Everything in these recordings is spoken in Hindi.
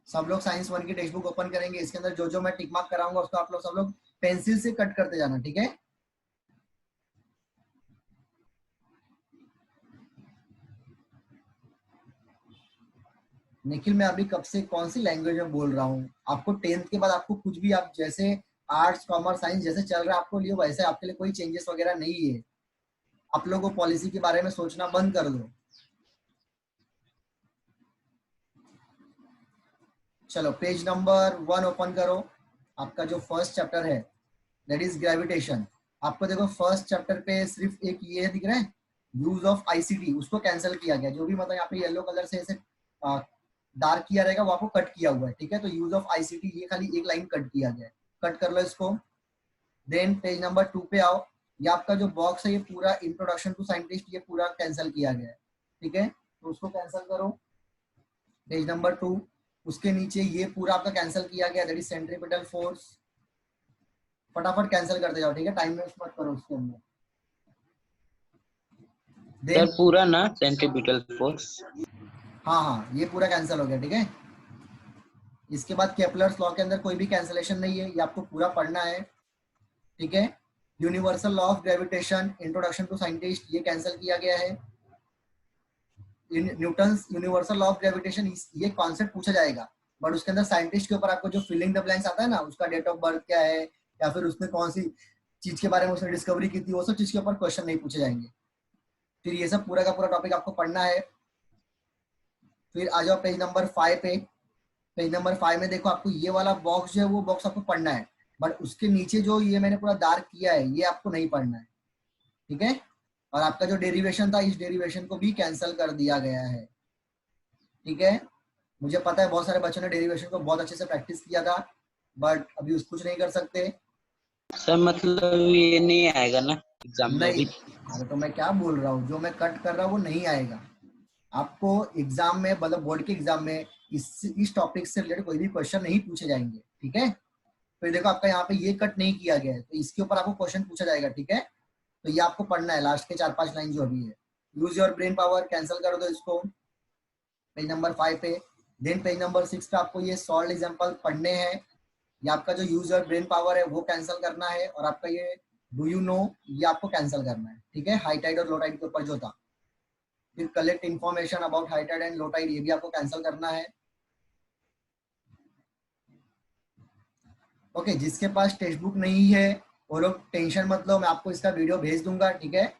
सब लोग साइंस 1 की टेक्स्ट बुक ओपन करेंगे, इसके अंदर जो जो मैं टिक मार्क कराऊंगा उसको आप लोग सब लोग पेंसिल से कट करते जाना, ठीक है। निखिल, मैं अभी कब से कौन सी लैंग्वेज में बोल रहा हूँ आपको? 10th के बाद आपको कुछ भी, आप जैसे आर्ट्स कॉमर्स साइंस जैसे चल रहा है आपको लिए, वैसे आपके लिए कोई चेंजेस वगैरह नहीं है। आप लोगों को पॉलिसी के बारे में सोचना बंद कर दो। चलो पेज नंबर 1 ओपन करो। आपका जो फर्स्ट चैप्टर है दैट इज ग्रेविटेशन। आपको देखो फर्स्ट चैप्टर पे सिर्फ एक ये दिख रहा है, यूज ऑफ आईसीटी, उसको कैंसिल किया गया। जो भी मतलब यहाँ पे येलो कलर से ऐसे डार्क किया रहेगा वो आपको कट किया हुआ है, ठीक है। तो यूज ऑफ आईसीटी ये खाली एक लाइन कट किया गया है, कट कर लो इसको। देन पेज नंबर 2 पे आओ। ये आपका जो बॉक्स है ये पूरा इंट्रोडक्शन टू साइंटिस्ट ये पूरा कैंसिल किया गया है, ठीक है। तो उसको कैंसिल करो। पेज नंबर 2, उसके नीचे ये पूरा आपका कैंसिल किया गया, दैट इज सेंट्रीपिटल फोर्स। फटाफट कैंसिल करते जाओ, ठीक है, टाइम वेस्ट मत करो उसके अंदर। सर देन पूरा ना सेंट्रीपिटल फोर्स? हाँ हाँ ये पूरा कैंसिल हो गया, ठीक है। इसके बाद केपलर्स लॉ के अंदर कोई भी कैंसिलेशन नहीं है, ये आपको पूरा पढ़ना है, ठीक है। Universal law of gravitation, introduction to scientist, ये कैंसिल किया गया है। Newton's universal law of gravitation, ये कॉन्सेप्ट पूछा जाएगा, बट उसके अंदर साइंटिस्ट के ऊपर आपको जो फिलिंग द ब्लैंक्स आता है ना, उसका डेट ऑफ बर्थ क्या है या फिर उसने कौन सी चीज के बारे में उसने डिस्कवरी की थी, वो सब चीज के ऊपर क्वेश्चन नहीं पूछे जाएंगे। फिर ये सब पूरा का पूरा टॉपिक आपको पढ़ना है। फिर आ जाओ पेज नंबर 5 पे। पेज नंबर 5 में देखो आपको ये वाला बॉक्स जो है वो बॉक्स आपको पढ़ना है, बट उसके नीचे जो ये मैंने पूरा डार्क किया है ये आपको नहीं पढ़ना है, ठीक है। और आपका जो डेरिवेशन था इस डेरिवेशन को भी कैंसिल कर दिया गया है, ठीक है। मुझे पता है बहुत सारे बच्चों ने डेरिवेशन को बहुत अच्छे से प्रैक्टिस किया था, बट अभी उस कुछ नहीं कर सकते। सर मतलब ये नहीं आएगा ना एग्जाम में नहीं, अभी? अरे तो मैं क्या बोल रहा हूँ, जो मैं कट कर रहा हूँ वो नहीं आएगा आपको एग्जाम में, मतलब बोर्ड के एग्जाम में इस टॉपिक से रिलेटेड कोई भी क्वेश्चन नहीं पूछे जाएंगे, ठीक है। फिर देखो आपका यहाँ पे ये कट नहीं किया गया है तो इसके ऊपर आपको क्वेश्चन पूछा जाएगा, ठीक है। तो ये आपको पढ़ना है, लास्ट के 4-5 लाइन जो अभी है। Use your brain power, cancel कर दो इसको पेज नंबर 5 पे। देन पेज नंबर 6 पे आपको ये सॉल्व एग्जांपल पढ़ने हैं। ये आपका जो यूज योर ब्रेन पावर है वो कैंसिल करना है, और आपका ये डू यू नो ये आपको कैंसिल करना है, ठीक है। हाई टाइड और लो टाइड के ऊपर जो था। फिर collect information about high tide and low tide, ये भी आपको कैंसिल करना है। ओके, जिसके पास टेक्स्ट बुक नहीं है वो लोग टेंशन मत लो, मैं आपको इसका वीडियो भेज दूंगा, ठीक है।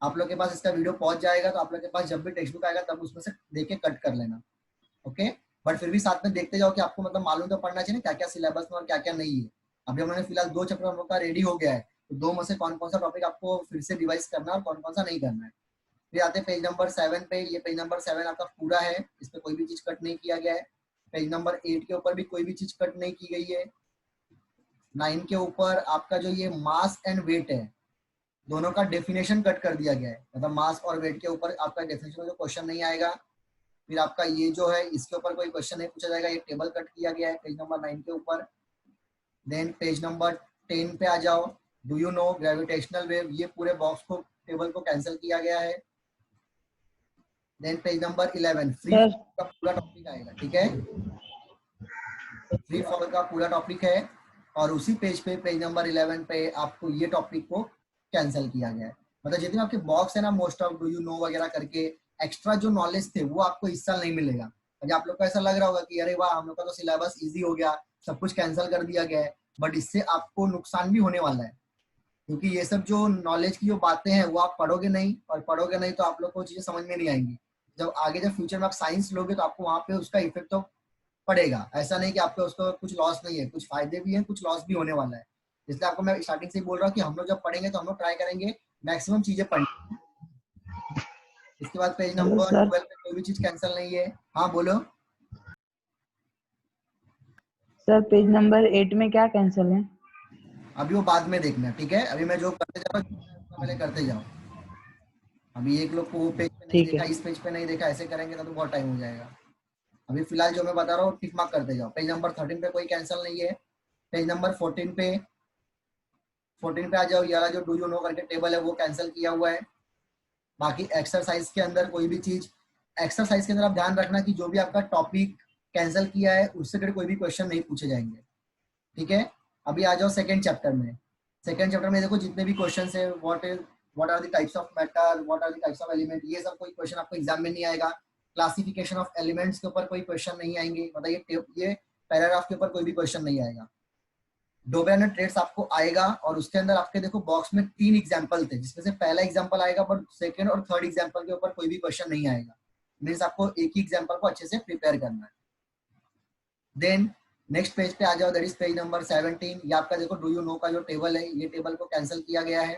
आप लोग के पास इसका वीडियो पहुंच जाएगा, तो आप लोग के पास जब भी टेक्स्ट बुक आएगा तब उसमें से देख के कट कर लेना, ओके। बट फिर भी साथ में देखते जाओ कि आपको मतलब मालूम तो पड़ना चाहिए ना क्या क्या सिलेबस में और क्या क्या नहीं है। अभी हमने फिलहाल 2 चैप्टर हम लोग का रेडी हो गया है, तो 2 में से कौन कौन सा टॉपिक आपको फिर से रिवाइज करना है और कौन कौन सा नहीं करना है। फिर आते हैं पेज नंबर 7 पे। ये पेज नंबर 7 आपका पूरा है, इस पे कोई भी चीज कट नहीं किया गया है। पेज नंबर 8 के ऊपर भी कोई भी चीज कट नहीं की गई है। 9 के ऊपर आपका जो ये मास एंड वेट है दोनों का डेफिनेशन कट कर दिया गया है, मतलब मास और वेट के ऊपर आपका डेफिनेशन में जो क्वेश्चन नहीं आएगा। फिर आपका ये जो है इसके ऊपर कोई क्वेश्चन नहीं पूछा जाएगा, ये टेबल कट किया गया है पेज नंबर 9 के ऊपर। देन पेज नंबर 10 पे आ जाओ। Do you no gravitational wave, ये पूरे बॉक्स को टेबल को कैंसिल किया गया है। देन पेज नंबर 11 फ्री सर का पूरा टॉपिक आएगा, ठीक है। फ्री फॉल का पूरा टॉपिक है, और उसी पेज पे पेज नंबर 11 पे आपको ये टॉपिक को कैंसिल किया गया है। मतलब जितने आपके बॉक्स है ना, most of do you no वगैरह करके एक्स्ट्रा जो नॉलेज थे वो आपको इस साल नहीं मिलेगा। अगर आप लोग को ऐसा लग रहा होगा कि अरे वाह हम लोग का तो सिलेबस इजी हो गया, सब कुछ कैंसिल कर दिया गया है, बट इससे आपको नुकसान भी होने वाला है, क्योंकि ये सब जो नॉलेज की जो बातें हैं वो आप पढ़ोगे नहीं, और पढ़ोगे नहीं तो आप लोग को चीजें समझ में नहीं आएंगी। जब आगे जब फ्यूचर में आप साइंस लोगे तो आपको वहां पे उसका इफेक्ट तो पड़ेगा। ऐसा नहीं कि आपको उसको कुछ लॉस नहीं है, कुछ फायदे भी हैं, कुछ लॉस भी होने वाला है। इसलिए आपको मैं स्टार्टिंग से ही बोल रहा हूँ कि हम लोग जब पढ़ेंगे तो हम लोग ट्राई करेंगे मैक्सिमम चीजें पढ़नी। इसके बाद पेज हेलो नंबर सर। 12 पे कोई भी चीज कैंसिल नहीं है। हाँ बोलो। सर पेज नंबर 8 में क्या कैंसिल है? अभी वो बाद में देखना, ठीक है। अभी मैं जो करते जा रहा हूँ उतना पहले करते जाओ। अभी एक लोग को वो पेज पे नहीं ठीक देखा, है। इस पेज पे नहीं देखा, ऐसे करेंगे तो बहुत टाइम हो जाएगा। अभी फिलहाल जो मैं बता रहा हूँ टिक मार्क करते जाओ। पेज नंबर 13 पे कोई कैंसिल नहीं है। पेज नंबर 14 पे आ जाओ, ये वाला जो डू यू नो करके टेबल है वो कैंसिल किया हुआ है। बाकी एक्सरसाइज के अंदर कोई भी चीज, एक्सरसाइज के अंदर आप ध्यान रखना कि जो भी आपका टॉपिक कैंसिल किया है उससे रिलेटेड कोई भी क्वेश्चन नहीं पूछे जाएंगे, ठीक है। अभी आ जाओ सेकंड चैप्टर में। सेकंड चैप्टर में देखो जितने भी क्वेश्चन है, what are the types of matter, what are the types of element, ये सब कोई क्वेश्चन आपको एग्जाम में नहीं आएगा। क्लासिफिकेशन ऑफ एलिमेंट्स के ऊपर कोई क्वेश्चन नहीं आएंगे, मतलब ये पैराग्राफ के ऊपर कोई भी क्वेश्चन नहीं आएगा। डोबेरनर ट्रेड्स आपको आएगा और उसके अंदर आपके देखो बॉक्स में 3 एग्जाम्पल थे, जिसमें से पहला एग्जाम्पल आएगा बट सेकंड और थर्ड एग्जाम्पल के ऊपर कोई भी क्वेश्चन नहीं आएगा। मीन्स आपको एक ही एग्जाम्पल को अच्छे से प्रिपेयर करना है। देन नेक्स्ट पेज पे आ जाओ, दैट इज पेज नंबर 17। ये आपका देखो डू यू नो का जो टेबल है, ये टेबल को कैंसिल किया गया है,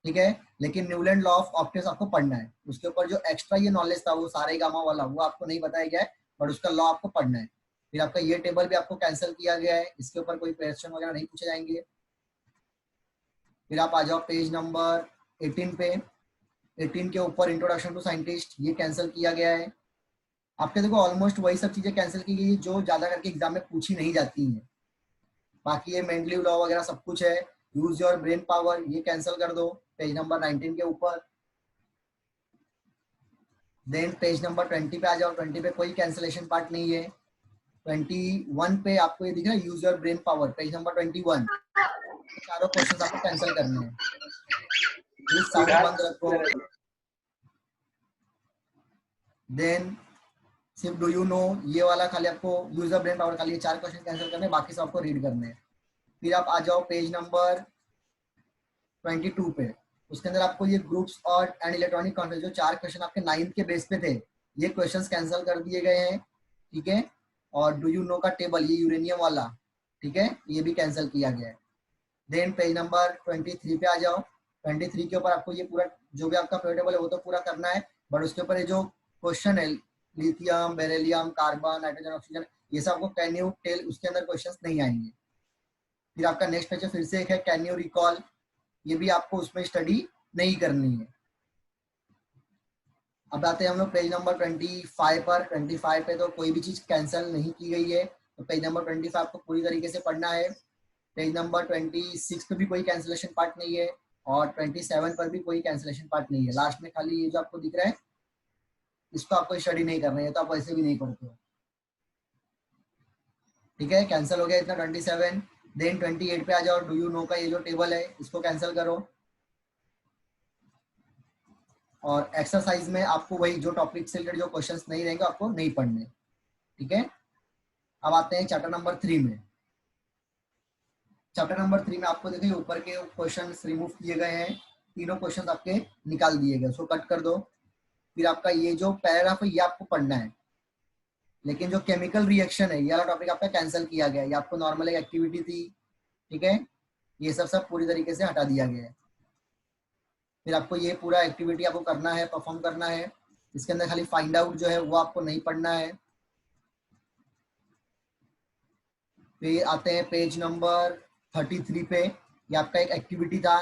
ठीक है। लेकिन न्यूलैंड लॉ ऑफ ऑप्टिक्स आपको पढ़ना है। उसके ऊपर जो एक्स्ट्रा ये नॉलेज था वो सारे गामा वाला, वो आपको नहीं बताया गया है, बट उसका लॉ आपको पढ़ना है। फिर आपका ये टेबल भी आपको कैंसिल किया गया है, इसके ऊपर कोई क्वेश्चन वगैरह नहीं पूछे जाएंगे। फिर आप आ जाओ पेज नंबर 18 पे। 18 के ऊपर इंट्रोडक्शन टू साइंटिस्ट, ये कैंसिल किया गया है। आपके देखो ऑलमोस्ट वही सब चीजें कैंसिल की गई जो ज्यादा करके एग्जाम में पूछी नहीं जाती हैं। बाकी ये मेंडलीव लॉ वगैरह सब कुछ है। यूज योर ब्रेन पावर, ये कैंसिल कर दो पेज नंबर 19 के ऊपर। देन पेज नंबर 20 पे आ जाओ। 20 पे कोई कैंसिलेशन पार्ट नहीं है। 21 पे आपको ये दिख रहा है use your brain power, page number 21। चारों क्वेश्चन आपको कैंसिल करने हैं। प्लीज साउंड बंद रखो। देन सिर्फ डू यू नो ये वाला खाली आपको यूज ऑफ ब्रेन पावर, खाली ये 4 क्वेश्चन कैंसिल करने हैं, बाकी सब आपको रीड करने हैं। फिर आप आ जाओ पेज नंबर 22 पे। उसके अंदर आपको ये ग्रुप्स और एंड इलेक्ट्रॉनिक कॉन्फ्रेंस, जो 4 क्वेश्चन आपके 9th के बेस पे थे, ये क्वेश्चंस कैंसिल कर दिए गए हैं, ठीक है। और डू यू नो का टेबल, ये यूरेनियम वाला, ठीक है, ये भी कैंसिल किया गया है। देन पेज नंबर 23 पे आ जाओ। 23 के ऊपर आपको ये पूरा जो भी आपका टेबल है वो तो पूरा करना है, बट उसके ऊपर ये जो क्वेश्चन है lithium, beryllium, carbon, nitrogen, oxygen, ये सब आपको कैन यू टेल, उसके अंदर क्वेश्चंस नहीं आएंगे। फिर आपका नेक्स्ट पेज फिर से एक है कैन यू रिकॉल, ये भी आपको उसमें स्टडी नहीं करनी है। अब आते हैं हम लोग पेज नंबर 25 पर। 25 पे तो कोई भी चीज कैंसिल नहीं की गई है, तो पेज नंबर 25 को पूरी तरीके से पढ़ना है। पेज नंबर 26 पे भी कोई कैंसिलेशन पार्ट नहीं है और 27 पर भी कोई कैंसिलेशन पार्ट नहीं है। लास्ट में खाली ये जो आपको दिख रहा है इसको आपको स्टडी नहीं करना है, तो आप वैसे भी नहीं पढ़ते हो, ठीक है। कैंसिल हो गया इतना 27। देन 28 पे आ जाओ। डू यू नो का ये जो टेबल है इसको कैंसिल करो। और एक्सरसाइज में आपको वही जो टॉपिक से रिलेटेड जो क्वेश्चंस नहीं रहेंगे आपको नहीं पढ़ने, ठीक है। अब आते हैं चैप्टर नंबर 3 में। चैप्टर नंबर 3 में आपको देखिए ऊपर के क्वेश्चंस रिमूव किए गए हैं, तीनों क्वेश्चंस आपके निकाल दिए गए, उसको कट कर दो। फिर आपका ये जो पैराग्राफ है ये आपको पढ़ना है, लेकिन जो केमिकल रिएक्शन है ये वाला टॉपिक आपका कैंसिल किया गया है। ये आपको नॉर्मल एक एक्टिविटी थी, ठीक है, ये सब पूरी तरीके से हटा दिया गया है। फिर आपको ये पूरा एक्टिविटी आपको करना है, परफॉर्म करना है। इसके अंदर खाली फाइंड आउट जो है वो आपको नहीं पढ़ना है। फिर आते हैं पेज नंबर 33 पे। ये आपका एक एक्टिविटी था,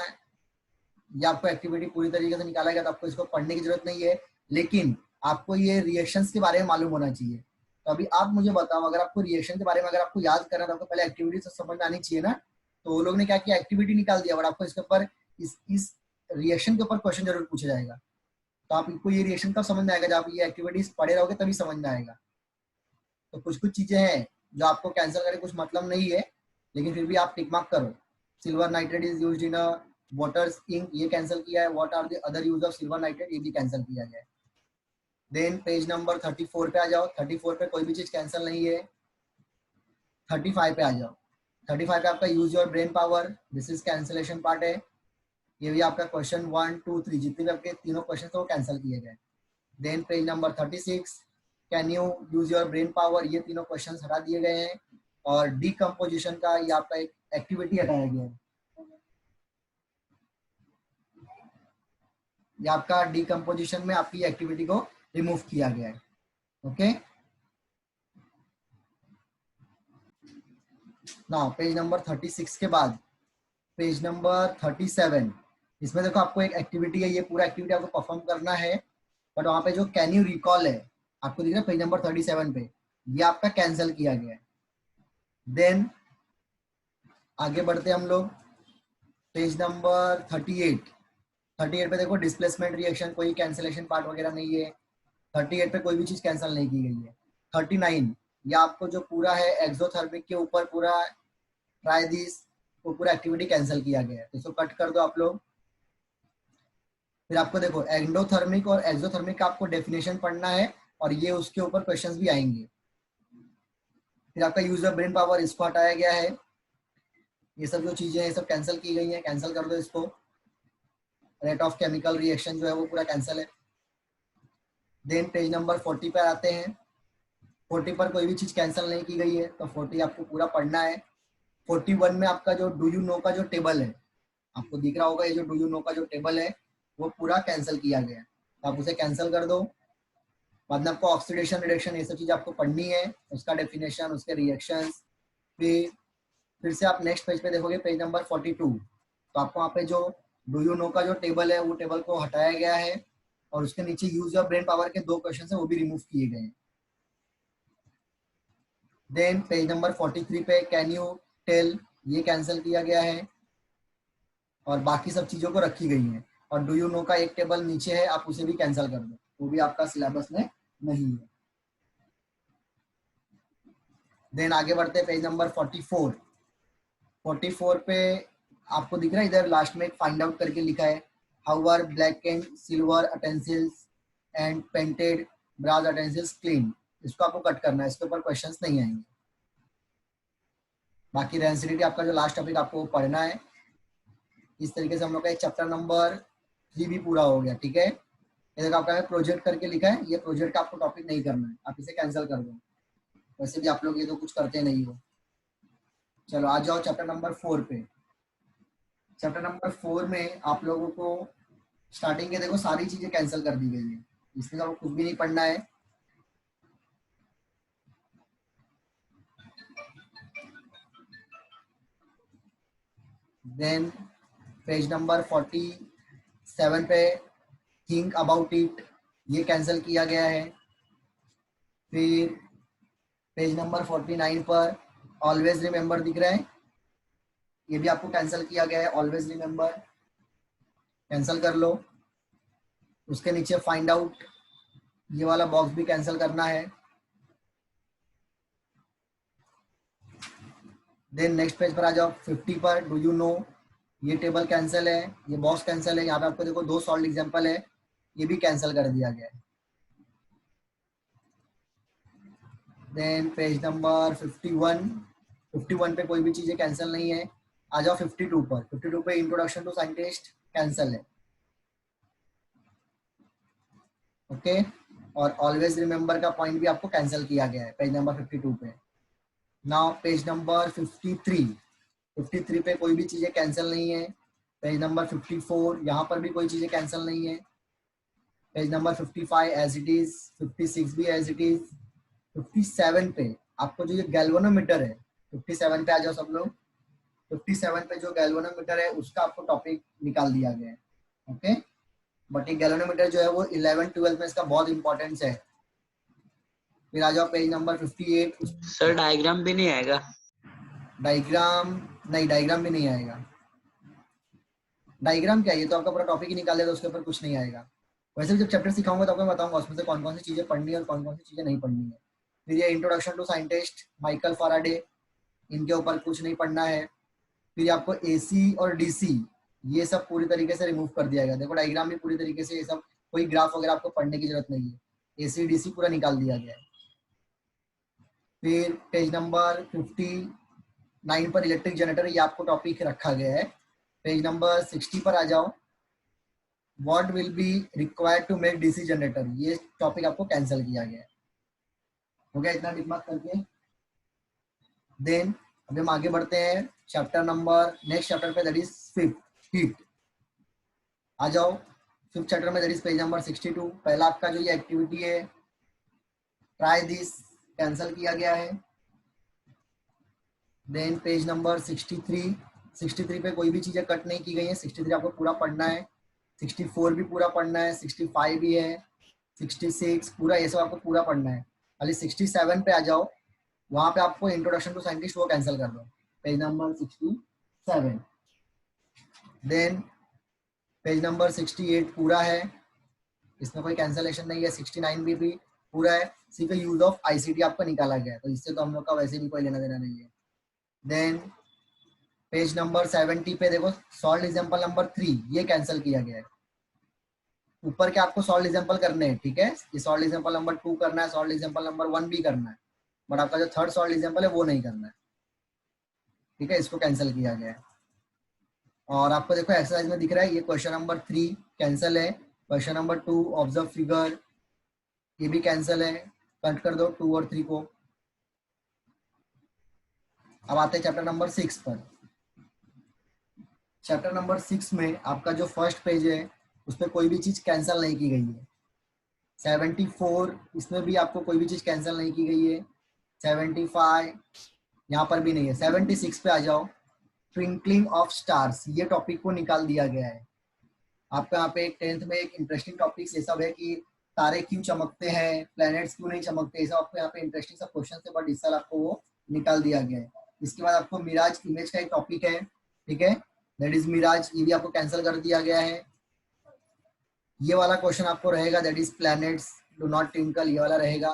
ये आपको एक्टिविटी पूरी तरीके से निकाला गया, तो आपको इसको पढ़ने की जरूरत नहीं है, लेकिन आपको ये रिएक्शंस के बारे में मालूम होना चाहिए। तो अभी आप मुझे बताओ, अगर आपको रिएक्शन के बारे में अगर आपको याद करना तो आपको पहले एक्टिविटी से समझ में आनी चाहिए ना। तो वो लोग ने क्या किया, एक्टिविटी निकाल दिया, बट आपको इसके ऊपर इस रिएक्शन के ऊपर क्वेश्चन जरूर पूछा जाएगा। तो आपको ये रिएक्शन कब समझ में आएगा, जब आप ये एक्टिविटीज पढ़े रहोगे तभी समझ में आएगा। तो कुछ कुछ चीजें हैं जो आपको कैंसिल करके कुछ मतलब नहीं है, लेकिन फिर भी आप टिक मार्क करो। Silver nitrate is used in voter's ink, ये कैंसिल किया है। What are the other use of silver nitrate, ये भी कैंसिल किया गया है। देन पेज नंबर 34 पे आ जाओ। 34 पे कोई भी चीज कैंसिल नहीं है। 35 पे आ जाओ। 35 पे आपका use your brain power, this is cancellation part है। ये भी आपका क्वेश्चन 1, 2, 3 जितने भी आपके तीनों क्वेश्चन थे वो कैंसिल किए गए। Then page number 36 can you use your brain power, ये तीनों क्वेश्चन हटा दिए गए हैं। और डीकम्पोजिशन का ये आपका एक एक्टिविटी हटाया गया है। ये आपका डीकम्पोजिशन में आपकी एक्टिविटी को रिमूव किया गया है, ओके। ना पेज नंबर 36 के बाद पेज नंबर 37, इसमें देखो आपको एक एक्टिविटी है, ये पूरा एक्टिविटी आपको परफॉर्म करना है, बट वहां पे जो कैन यू रिकॉल है आपको दिख रहा है पेज नंबर 37 पे, ये आपका कैंसिल किया गया है। देन आगे बढ़ते हम लोग पेज नंबर 38 पे देखो डिस्प्लेसमेंट रिएक्शन, कोई कैंसिलेशन पार्ट वगैरह नहीं है। 38 पे कोई भी चीज कैंसिल नहीं की गई है। 39 या आपको जो पूरा है एक्सोथर्मिक के ऊपर पूरा ट्राई दिस, वो पूरा एक्टिविटी कैंसिल किया गया है, तो इसको कट कर दो आप लोग। फिर आपको देखो एंडोथर्मिक और एक्सोथर्मिक का आपको डेफिनेशन पढ़ना है और ये उसके ऊपर क्वेश्चंस भी आएंगे। फिर आपका यूज ऑफ ब्रेन पावर, इसको हटाया गया है। ये सब जो चीजें हैं सब कैंसिल की गई हैं, कैंसिल कर दो इसको। रेट ऑफ केमिकल रिएक्शन जो है वो पूरा कैंसिल है। देन पेज नंबर 40 पर आते हैं। 40 पर कोई भी चीज कैंसिल नहीं की गई है, तो 40 आपको पूरा पढ़ना है। 41 में आपका जो डू यू नो का जो टेबल है, आपको दिख रहा होगा, ये जो डू यू नो का जो टेबल है वो पूरा कैंसिल किया गया है, तो आप उसे कैंसिल कर दो। बाद में आपको ऑक्सीडेशन रिडक्शन ये सब चीज आपको पढ़नी है, उसका डेफिनेशन, उसके रिएक्शंस। फिर से आप नेक्स्ट पेज पे देखोगे, पेज नंबर 42, तो आपको वहाँ पे जो डू यू नो का जो टेबल है वो टेबल को हटाया गया है और उसके नीचे यूज ऑफ ब्रेन पावर के 2 क्वेश्चन है वो भी रिमूव किए गए हैं। देन पेज नंबर 43 पे कैन यू टेल, ये कैंसिल किया गया है और बाकी सब चीजों को रखी गई है। और डू यू नो का एक टेबल नीचे है, आप उसे भी कैंसिल कर दो, वो भी आपका सिलेबस में नहीं है। देन आगे बढ़ते हैं पेज नंबर 44। 44 पे आपको दिख रहा है इधर लास्ट में एक फाइंड आउट करके लिखा है, how are black and silver utensils and painted brass utensils clean. इसको आपको कट करना है, इसके ऊपर क्वेश्चंस नहीं आएंगे। बाकी रेंसिडिटी आपका जो लास्ट टॉपिक आपको पढ़ना है। इस तरीके से हम लोग का चैप्टर नंबर 3 भी पूरा हो गया। ठीक है, ये देखो आपका प्रोजेक्ट करके लिखा है, ये प्रोजेक्ट का आपको टॉपिक नहीं करना है, आप इसे कैंसिल कर दो, वैसे भी आप लोग ये तो कुछ करते नहीं हो। चलो आ जाओ चैप्टर नंबर 4 पे। चैप्टर नंबर 4 में आप लोगों को स्टार्टिंग के देखो सारी चीजें कैंसिल कर दी गई है, इसमें आपको कुछ भी नहीं पढ़ना है। देन पेज नंबर 47 पे थिंक अबाउट इट, ये कैंसिल किया गया है। फिर पेज नंबर 49 पर ऑलवेज रिमेंबर दिख रहा है, ये भी आपको कैंसिल किया गया है, ऑलवेज रिमेंबर कैंसिल कर लो। उसके नीचे फाइंड आउट, ये वाला बॉक्स भी कैंसिल करना है। देन नेक्स्ट पेज पर आ जाओ 50 पर, डू यू नो, ये टेबल कैंसिल है, ये बॉक्स कैंसिल है। यहाँ पे आपको देखो 2 सॉल्व एग्जांपल है, ये भी कैंसिल कर दिया गया है। देन पेज नंबर 51 पे कोई भी चीजें कैंसिल नहीं है। आ जाओ 52 पर, 52 पे इंट्रोडक्शन टू साइंटिस्ट कैंसिल है। ओके, और ऑलवेज रिमेंबर का पॉइंट भी आपको कैंसिल किया गया है पेज नंबर 52 पे। नाउ पेज नंबर 53 पे कोई भी चीजें कैंसिल नहीं है। पेज नंबर 54, यहाँ पर भी कोई चीजें कैंसिल नहीं है। Page number 55 as it is, 56 भी एज इट इज। 57 पे आपको जो ये गैल्वेनोमीटर है, 57 पे आ जाओ सब लोग। 57 पे जो गैल्वेनोमीटर है उसका आपको टॉपिक निकाल दिया गया है। ओके, बट ये गैल्वेनोमीटर जो है वो 11-12 में इसका बहुत इंपॉर्टेंस है। फिर आ जाओ पेज नंबर 58। सर डायग्राम भी नहीं आएगा? डायग्राम नहीं, डायग्राम भी नहीं आएगा। डायग्राम क्या है, ये तो आपका पूरा टॉपिक ही निकाल देगा, उसके ऊपर कुछ नहीं आएगा। वैसे भी जब चैप्टर सिखाऊंगा तो आपको मैं बताऊंगा उसमें से कौन कौन सी चीजें पढ़नी है और कौन कौन सी चीजें नहीं पढ़नी है। फिर ये introduction to scientist Michael Faraday, इनके ऊपर कुछ नहीं पढ़ना है। फिर आपको एसी और डीसी ये सब पूरी तरीके से रिमूव कर दिया गया। देखो डायग्राम भी पूरी तरीके से, ये सब कोई ग्राफ वगैरह आपको पढ़ने की जरूरत नहीं है, एसी डीसी पूरा निकाल दिया गया है। फिर पेज नंबर 59 पर इलेक्ट्रिक जनरेटर, ये आपको टॉपिक रखा गया है। पेज नंबर 60 पर आ जाओ, what will be required to make DC generator, ये टॉपिक आपको कैंसिल किया गया है। हो गया इतना दिमाग करके। देन अभी हम आगे बढ़ते हैं चैप्टर नंबर, नेक्स्ट चैप्टर पे, दैट इज 5th हीट। आ जाओ 5th चैप्टर में, दैट इज पेज नंबर 62। पहला आपका जो ये एक्टिविटी है ट्राई दिस, कैंसिल किया गया है। देन पेज नंबर 63 पे कोई भी चीजें कट नहीं की गई है, 63 आपको पूरा पढ़ना है। 64 भी पूरा पढ़ना है, 65 भी है, 66 पूरा, ये सब आपको पूरा पढ़ना है। खाली 67 पे आ जाओ, वहां पे आपको इंट्रोडक्शन टू साइंटिस्ट वो कैंसिल कर दो, page number 67। Then page number 68 पूरा है, इसमें कोई कैंसलेशन नहीं है। 69 भी पूरा है, सी का यूज ऑफ आईसीटी आपका निकाला गया है, तो इससे तो हम लोग का वैसे भी कोई लेना देना नहीं है। देन पेज नंबर 70 पे देखो सॉल्व एग्जांपल नंबर 3 ये कैंसिल किया गया है। ऊपर के आपको सॉल्व एग्जांपल करने हैं, ठीक है, ये सॉल्व एग्जांपल नंबर 2 करना है, सॉल्व एग्जांपल नंबर 1 भी करना है, बट आपका जो थर्ड सॉल्व एग्जांपल है वो नहीं करना है, ठीक है, इसको कैंसिल किया गया है। और आपको देखो एक्सरसाइज में दिख रहा है ये क्वेश्चन नंबर 3 कैंसिल है, क्वेश्चन नंबर 2 ऑब्जर्व फिगर ये भी कैंसिल है, कट कर दो 2 और 3 को। अब आते हैं चैप्टर नंबर 6 पर। चैप्टर नंबर 6 में आपका जो फर्स्ट पेज है उसमें कोई भी चीज कैंसिल नहीं की गई है। 74 इसमें भी आपको कोई भी चीज कैंसिल नहीं की गई है। 75 यहाँ पर भी नहीं है। 76 पे आ जाओ, ट्विंकलिंग ऑफ स्टार्स ये टॉपिक को निकाल दिया गया है। आपका यहाँ पे 10th में एक इंटरेस्टिंग टॉपिक ये सब है कि तारे क्यों चमकते हैं, प्लैनेट्स क्यों नहीं चमकते, ये सब आपको यहाँ पे इंटरेस्टिंग सब क्वेश्चन है, बट इस साल आपको वो निकाल दिया गया है। इसके बाद आपको मिराज इमेज का एक टॉपिक है, ठीक है, दैट इज मिराज, ये भी आपको कैंसिल कर दिया गया है। ये वाला क्वेश्चन आपको रहेगा, that is planets do not twinkle, ये वाला रहेगा।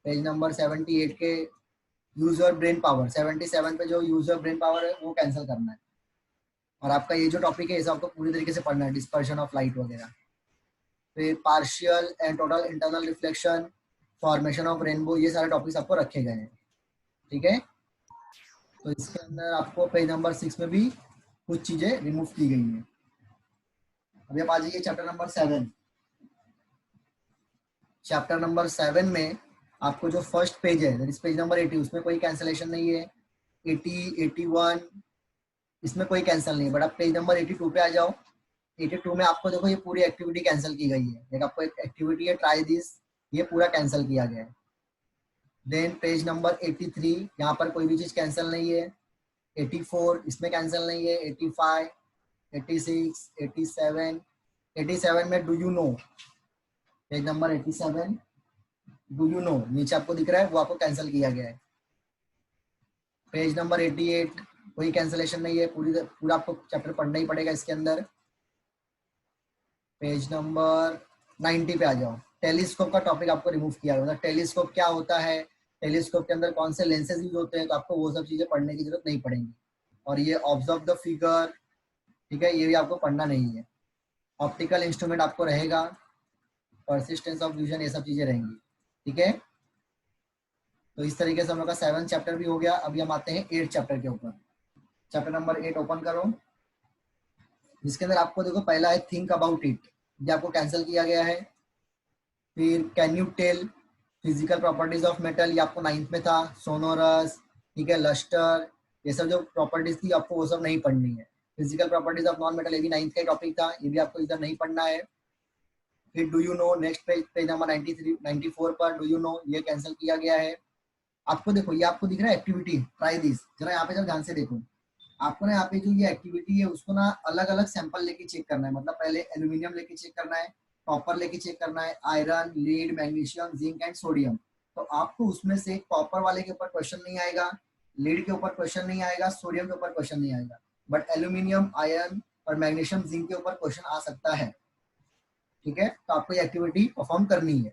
पेज नंबर 78 के यूजर ब्रेन पावर, 77 पे जो यूजर ब्रेन पावर है वो कैंसिल करना है। और आपका ये जो टॉपिक है इसे आपको पूरी तरीके से पढ़ना है, डिस्पर्शन ऑफ लाइट वगैरह। फिर partial and total internal reflection, formation of rainbow, ये सारे टॉपिक्स आपको रखे गए हैं, ठीक है। तो इसके अंदर आपको पेज नंबर 6 में भी कुछ चीजें रिमूव की गई हैं। अभी आप आ जाइए चैप्टर नंबर 7। चैप्टर नंबर 7 में आपको जो फर्स्ट पेज है दैट इज पेज नंबर 80, उसमें कोई कैंसिलेशन नहीं है। 80, 81 इसमें कोई कैंसिल नहीं है, बट आप पेज नंबर 82 पे आ जाओ। 82 में आपको देखो ये पूरी एक्टिविटी कैंसिल की गई है। एक आपको एक एक्टिविटी है ट्राई दिस, ये पूरा कैंसिल किया गया है। देन पेज नंबर 83 यहाँ पर कोई भी चीज कैंसिल नहीं है। 84 इसमें कैंसिल नहीं है। 85, 86, 87, 87 में do you no, page number 87 do you no नीचे आपको दिख रहा है वो आपको कैंसिल किया गया है। पेज नंबर 88 कोई कैंसिलेशन नहीं है, पूरा आपको चैप्टर पढ़ना ही पड़ेगा इसके अंदर। पेज नंबर 90 पे आ जाओ। टेलीस्कोप का टॉपिक आपको रिमूव किया गया, टेलीस्कोप क्या होता है, टेलीस्कोप के अंदर कौन से लेंसेज यूज होते हैं, तो आपको वो सब चीजें पढ़ने की जरूरत नहीं पड़ेगी। और ये ऑब्जर्व द फिगर, ठीक है, ये भी आपको पढ़ना नहीं है। ऑप्टिकल इंस्ट्रूमेंट आपको रहेगा, परसिस्टेंस ऑफ विजन, ये सब चीजें रहेंगी, ठीक है। तो इस तरीके से हम लोग का 7 चैप्टर भी हो गया। अभी हम आते हैं 8 चैप्टर के ऊपर। चैप्टर नंबर 8 ओपन करो। जिसके अंदर आपको देखो पहला है थिंक अबाउट इट, ये आपको कैंसिल किया गया है। फिर can you tell, physical properties of metal, ये आपको 9th में था। सोनोरस, ठीक है, लस्टर, ये सब जो प्रॉपर्टीज थी आपको वो सब नहीं पढ़नी है। Physical properties of non metal, ये भी 9th का टॉपिक था, ये भी आपको इधर नहीं पढ़ना है। फिर do you no, next page, page number 93 94 पर डू यू नो, ये कैंसिल किया गया है। आपको देखो ये आपको दिख रहा है एक्टिविटी ट्राई दिस, जरा यहाँ पे जब ध्यान से देखो, आपको ना यहाँ पे जो ये एक्टिविटी है उसको ना अलग अलग सैंपल लेके चेक करना है। मतलब पहले एल्यूमिनियम लेके चेक करना है, कॉपर लेके चेक करना है, iron, lead, magnesium, zinc and sodium. तो आपको उसमें से कॉपर वाले के ऊपर क्वेश्चन नहीं आएगा, लीड के ऊपर क्वेश्चन नहीं आएगा, सोडियम के ऊपर क्वेश्चन नहीं आएगा, बट एल्यूमिनियम, आयरन और मैग्नीशियम, जिंक के ऊपर क्वेश्चन आ सकता है, ठीक है। तो आपको ये एक्टिविटी परफॉर्म करनी है।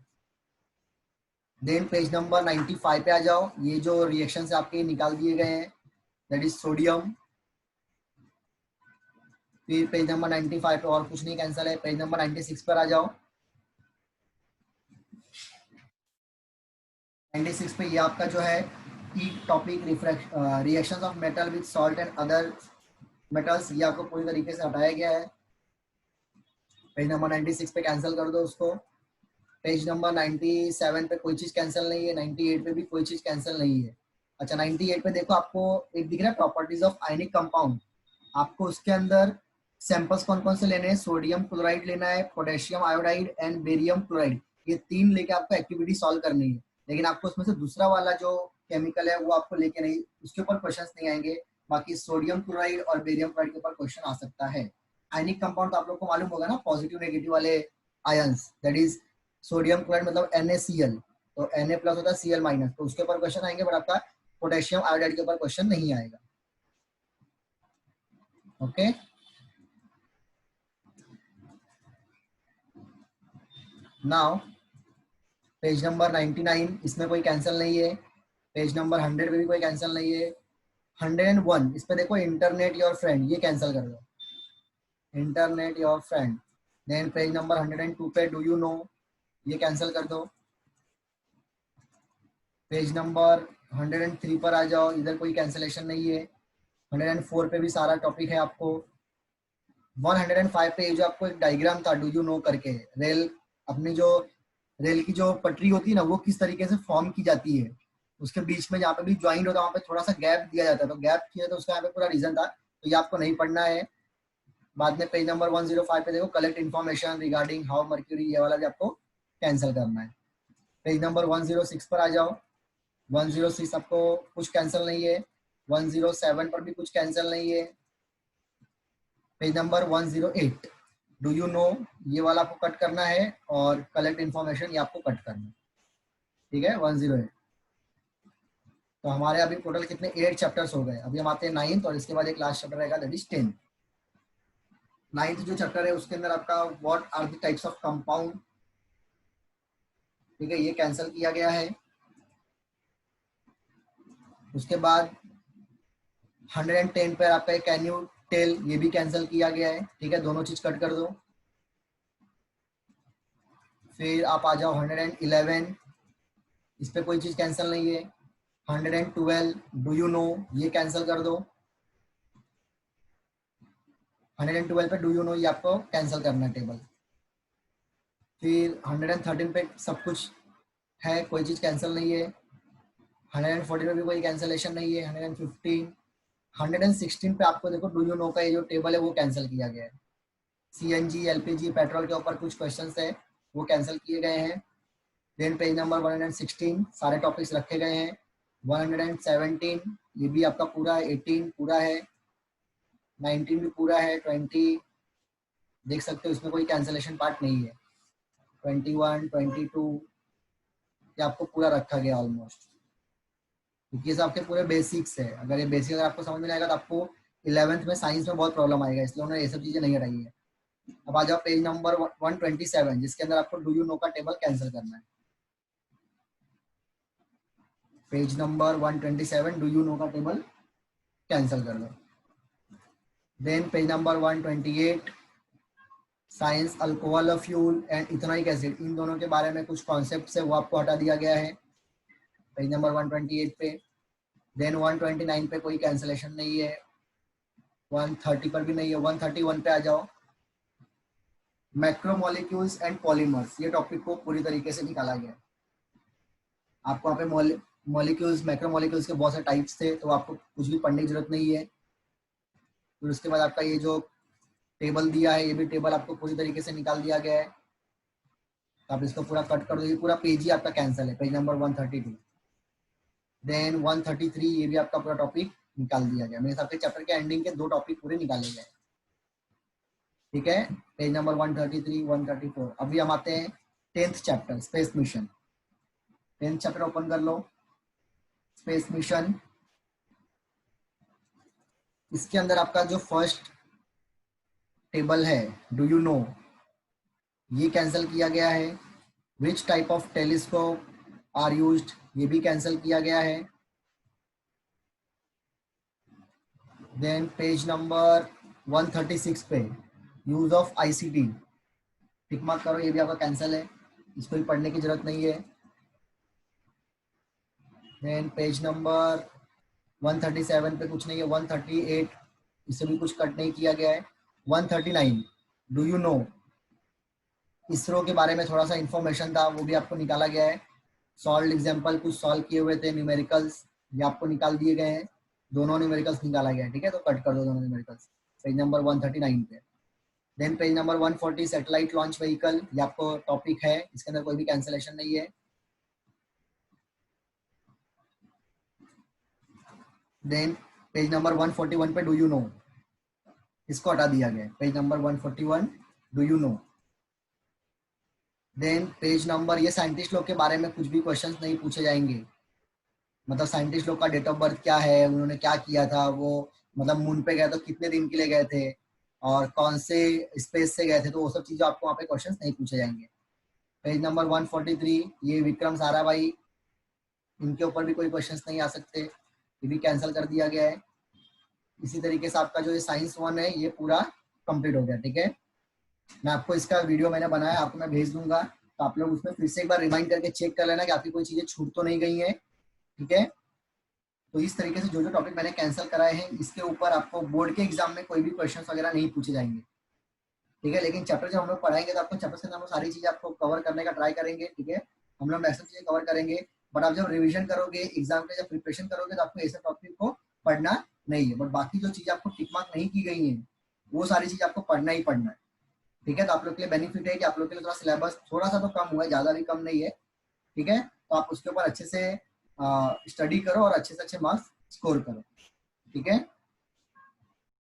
देन पेज नंबर 95 पे आ जाओ। ये जो रिएक्शन से आपके निकाल दिए गए हैं दैट इज सोडियम। फिर पेज नंबर 95 पे और कुछ नहीं कैंसिल है। पेज नंबर 96 पर आ जाओ। 96 पे ये आपका जो है ई topic reactions of metal with salt and other metals, ये आपको पूरी तरीके से हटाया गया है। पेज नंबर 96 पे कैंसिल कर दो उसको। पेज नंबर 97 पे कोई चीज कैंसिल नहीं है। 98 पे भी कोई चीज कैंसिल नहीं है। अच्छा 98 पे देखो आपको एक दिख रहा है प्रॉपर्टीज ऑफ आयनिक कंपाउंड। आपको उसके अंदर सैंपल्स कौन कौन से लेने हैं, सोडियम क्लोराइड लेना है, potassium iodide and barium chloride, ये 3 लेके आपको एक्टिविटी सॉल्व करनी है। लेकिन आपको उसमें से दूसरा वाला जो केमिकल है वो आपको लेके नहीं, उसके ऊपर क्वेश्चन नहीं आएंगे। बाकी सोडियम क्लोराइड और बेरियम क्लोराइड के ऊपर क्वेश्चन आ सकता है। आयनिक कंपाउंड तो आप लोग को मालूम होगा ना, पॉजिटिव नेगेटिव वाले ions, that is sodium chloride मतलब NaCl, तो Na प्लस होता है Cl माइनस, तो उसके ऊपर क्वेश्चन आएंगे, बट आपका पोटेशियम आयोडाइड के ऊपर क्वेश्चन नहीं आएगा। ओके नाउ पेज नंबर 99 इसमें कोई कैंसिल नहीं है। पेज नंबर 100 पे भी कोई कैंसिल नहीं है। 101 इस पे देखो इंटरनेट योर फ्रेंड, ये कैंसिल कर दो, internet your friend. Then page number 102 पे डू यू नो, ये कैंसिल कर दो। पेज नंबर 103 पर आ जाओ, इधर कोई कैंसिलेशन नहीं है। 104 पे भी सारा टॉपिक है आपको। 105 पे ये जो आपको एक डायग्राम था डू यू नो करके, रेल, अपनी जो रेल की जो पटरी होती है ना, वो किस तरीके से फॉर्म की जाती है, उसके बीच में जहाँ पे भी ज्वाइंट होता है वहाँ पे थोड़ा सा गैप दिया जाता है, तो गैप किया तो उसका यहाँ पे पूरा रीजन था, तो ये आपको नहीं पढ़ना है। बाद में पेज नंबर 105 पे देखो collect information regarding how mercury, ये वाला भी आपको कैंसिल करना है। पेज नंबर 106 पर आ जाओ। 106 आपको कुछ कैंसिल नहीं है। 107 पर भी कुछ कैंसिल नहीं है। Page number 108 do you know, ये वाला आपको कट करना है, और कलेक्ट इन्फॉर्मेशन ये आपको कट करना है, ठीक है। 108। तो हमारे अभी टोटल कितने 8 चैप्टर्स हो गए। अभी हम आते हैं 9th, और इसके बाद एक लास्ट चैप्टर रहेगा, दैट इज 10th। 9th जो चैप्टर है उसके अंदर आपका what are the types of compound, ठीक है, ये कैंसिल किया गया है। उसके बाद 110 पर आपका कैन यू टेल, ये भी कैंसिल किया गया है, ठीक है, दोनों चीज कट कर दो। फिर आप आ जाओ 111, इस पे कोई चीज कैंसिल नहीं है। 112 डू यू नो, ये कैंसिल कर दो। 112 पे डू यू नो ये आपको कैंसिल करना है टेबल। फिर 113 पे सब कुछ है, कोई चीज कैंसिल नहीं है। 114 पे भी कोई कैंसिलेशन नहीं है। 115, 116 पे आपको देखो डू यू नो का ये जो टेबल है वो कैंसिल किया गया है। सीएनजी, एलपीजी, पेट्रोल के ऊपर कुछ क्वेश्चंस है वो कैंसिल किए गए हैं। देन पेज नंबर 116 सारे टॉपिक्स रखे गए हैं। 117 ये भी आपका पूरा है। 18 पूरा है। 19 भी पूरा है। 20 देख सकते हो इसमें कोई कैंसिलेशन पार्ट नहीं है। 21, 22 ये आपको पूरा रखा गया ऑलमोस्ट, क्योंकि ये सब आपके पूरे बेसिक्स है। अगर ये बेसिक अगर आपको समझ में नहीं आएगा तो आपको 11th में साइंस में बहुत प्रॉब्लम आएगा, इसलिए उन्होंने ये सब चीजें नहीं हटाई है। अब आ जाओ पेज नंबर 127 जिसके अंदर आपको डू यू नो का टेबल कैंसिल करना है। Page number 127 do you know का टेबल कैंसिल कर दो। Then page number 128 science alcohol fuel and ethanoic acid, इन दोनों के बारे में कुछ कॉन्सेप्ट्स है वो आपको हटा दिया गया है पेज नंबर 128 पे। देन 129 पे कोई कैंसिलेशन नहीं है। 130 पर भी नहीं है। 131 पे आ जाओ, मैक्रोमोलिक्यूल्स एंड पॉलीमर्स, ये टॉपिक को पूरी तरीके से निकाला गया है। आपको वहाँ पे मॉलिक्यूल्स, मैक्रोमोलिक्यूल्स के बहुत सारे टाइप्स थे, तो आपको कुछ भी पढ़ने की जरूरत नहीं है। फिर उसके बाद आपका ये जो टेबल दिया है, ये भी टेबल आपको पूरी तरीके से निकाल दिया गया है, तो आप इसको पूरा कट कर दो। ये पूरा पेज ही आपका कैंसिल है, पेज नंबर 132। देन 133 ये भी आपका पूरा टॉपिक निकाल दिया गया। मेरे हिसाब से चैप्टर के एंडिंग के 2 टॉपिक पूरे निकाले गए, ठीक है। Page number 133, 134। अभी हम आते हैं 10th chapter, space mission. 10th chapter open कर लो, स्पेस मिशन। इसके अंदर आपका जो फर्स्ट टेबल है डू यू नो, ये कैंसिल किया गया है। Which type of telescope are used, ये भी कैंसिल किया गया है। देन पेज नंबर 136 पे use of ICT, tick mark करो, ये भी आपका कैंसिल है, इसको भी पढ़ने की जरूरत नहीं है। देन पेज नंबर 137 पे कुछ नहीं है। 138 इसे भी कुछ कट नहीं किया गया है। 139 डू यू नो, इसरो के बारे में थोड़ा सा इंफॉर्मेशन था वो भी आपको निकाला गया है। सॉल्व एग्जाम्पल कुछ सॉल्व किए हुए थे, न्यूमेरिकल्स ये आपको निकाल दिए गए हैं। दोनों न्यूमेरिकल्स निकाला गया है, ठीक है, तो कट कर दो दोनों न्यूमेरिकल्स पेज नंबर 139 पे। Then page number 140 satellite launch vehicle, ये आपको टॉपिक है, इसके अंदर कोई भी कैंसिलेशन नहीं है। देन पेज नंबर 141 पे डू यू नो, इसको हटा दिया गया है, page number 141 do you know. Then page number, ये साइंटिस्ट लोग के बारे में कुछ भी क्वेश्चंस नहीं पूछे जाएंगे, मतलब साइंटिस्ट लोग का डेट ऑफ बर्थ क्या है, उन्होंने क्या किया था, वो मतलब मून पे गए तो कितने दिन के लिए गए थे, और कौन से स्पेस से गए थे, तो वो सब चीजें आपको वहाँ पे क्वेश्चंस नहीं पूछे जाएंगे। पेज नंबर 143 ये विक्रम साराभाई, इनके ऊपर भी कोई क्वेश्चंस नहीं आ सकते, ये भी कैंसिल कर दिया गया है। इसी तरीके से आपका जो ये साइंस 1 है ये पूरा कंप्लीट हो गया। ठीक है, मैं आपको इसका वीडियो मैंने बनाया, आपको मैं भेज दूंगा, तो आप लोग उसमें फिर से एक बार रिमाइंड करके चेक कर लेना कि आपकी कोई चीजें छूट तो नहीं गई है। ठीक है, तो इस तरीके से जो जो टॉपिक मैंने कैंसिल कराए हैं इसके ऊपर आपको बोर्ड के एग्जाम में कोई भी क्वेश्चन वगैरह नहीं पूछे जाएंगे। ठीक है, लेकिन चैप्टर जब हम लोग पढ़ाएंगे तो आपको चैप्टर के अंदर सारी चीजें आपको कवर करने का ट्राई करेंगे। ठीक है, हम लोग मैक्सिमम चीजें कवर करेंगे, बट आप जब रिविजन करोगे एग्जाम के जब प्रिपरेशन करोगे तो आपको ऐसे टॉपिक को पढ़ना नहीं है, बट बाकी जो चीजें आपको टिक मार्क नहीं की गई है वो सारी चीज आपको पढ़ना ही पढ़ना है। ठीक है, तो आप लोग के लिए बेनिफिट है कि आप लोग के लिए थोड़ा सिलेबस थोड़ा सा तो कम हुआ है, ज्यादा भी कम नहीं है। ठीक है, तो आप उसके ऊपर अच्छे से स्टडी करो और अच्छे से अच्छे मार्क्स स्कोर करो। ठीक है।